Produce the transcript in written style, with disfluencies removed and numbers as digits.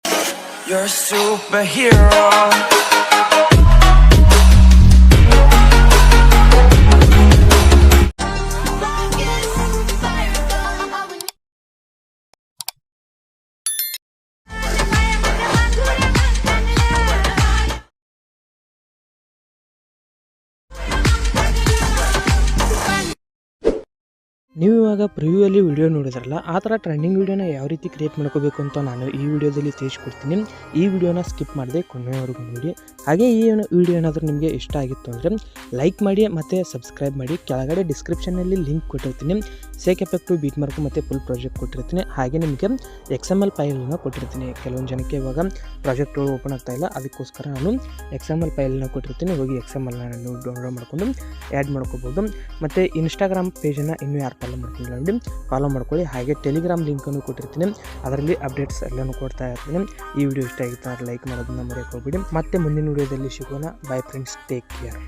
You're a superhero. ನೀವು ಇವಾಗ ಪ್ರಿವ್ಯೂಯಲ್ಲಿ video ನೋಡಿದ್ರಲ್ಲ, ಆ ಥರ ಟ್ರೆಂಡಿಂಗ್ ವೀಡಿಯೋನ ಯಾವ ರೀತಿ ಕ್ರಿಯೇಟ್ ಮಾಡ್ಕೋಬೇಕು ಅಂತ ನಾನು ಈ ವಿಡಿಯೋದಲ್ಲಿ ತಿಳಿಸ್ಕೊಡ್ತೀನಿ. ಈ ವಿಡಿಯೋನ ಸ್ಕಿಪ್ ಮಾಡದೆ ಕೊನೆಯವರೆಗೂ ನೋಡಿ. ಹಾಗೆ ಈ ವಿಡಿಯೋ ಏನಾದರೂ ನಿಮಗೆ ಇಷ್ಟ ಆಗಿತ್ತು ಅಂದರೆ ಲೈಕ್ ಮಾಡಿ ಮತ್ತು ಸಬ್ಸ್ಕ್ರೈಬ್ ಮಾಡಿ. ಕೆಳಗಡೆ ಡಿಸ್ಕ್ರಿಪ್ಷನಲ್ಲಿ ಲಿಂಕ್ ಕೊಟ್ಟಿರ್ತೀನಿ. ಸೇಕ್ ಎಫೆಕ್ಟು, ಬೀಟ್ ಮಾರ್ಕು ಮತ್ತು ಫುಲ್ ಪ್ರಾಜೆಕ್ಟ್ ಕೊಟ್ಟಿರ್ತೀನಿ. ಹಾಗೆ ನಿಮಗೆ XML ಫೈಲನ್ನು ಕೊಟ್ಟಿರ್ತೀನಿ. ಕೆಲವೊಂದು ಜನಕ್ಕೆ ಇವಾಗ ಪ್ರಾಜೆಕ್ಟ್ಗಳು ಓಪನ್ ಆಗ್ತಾ ಇಲ್ಲ, ಅದಕ್ಕೋಸ್ಕರ ನಾನು XML ಫೈಲನ್ನು ಕೊಟ್ಟಿರ್ತೀನಿ. ಹೋಗಿ XMLನ ನೀವು ಡೌನ್ಲೋಡ್ ಮಾಡ್ಕೊಂಡು ಆ್ಯಡ್ ಮಾಡ್ಕೋಬೋದು. ಮತ್ತು ಇನ್ಸ್ಟಾಗ್ರಾಮ್ ಪೇಜನ್ನು ಇನ್ನೂ ಯಾರು ಫಾಲೋ ಮಾಡ್ಕೊಂಡಿಲ್ಲ ನೋಡಿ, ಫಾಲೋ ಮಾಡ್ಕೊಳ್ಳಿ. ಹಾಗೆ ಟೆಲಿಗ್ರಾಮ್ ಲಿಂಕನ್ನು ಕೊಟ್ಟಿರ್ತೀನಿ, ಅದರಲ್ಲಿ ಅಪ್ಡೇಟ್ಸ್ ಎಲ್ಲನೂ ಕೊಡ್ತಾ ಇರ್ತೀನಿ. ಈ ವಿಡಿಯೋ ಇಷ್ಟ ಆಗಿತ್ತು ಅಂದರೆ ಲೈಕ್ ಮಾಡೋದನ್ನ ಮರೆಯೋಕೆ ಹೋಗ್ಬಿಡಿ. ಮತ್ತೆ ಮುಂದಿನ ವಿಡಿಯೋದಲ್ಲಿ ಸಿಗೋಣ. By friends, take care.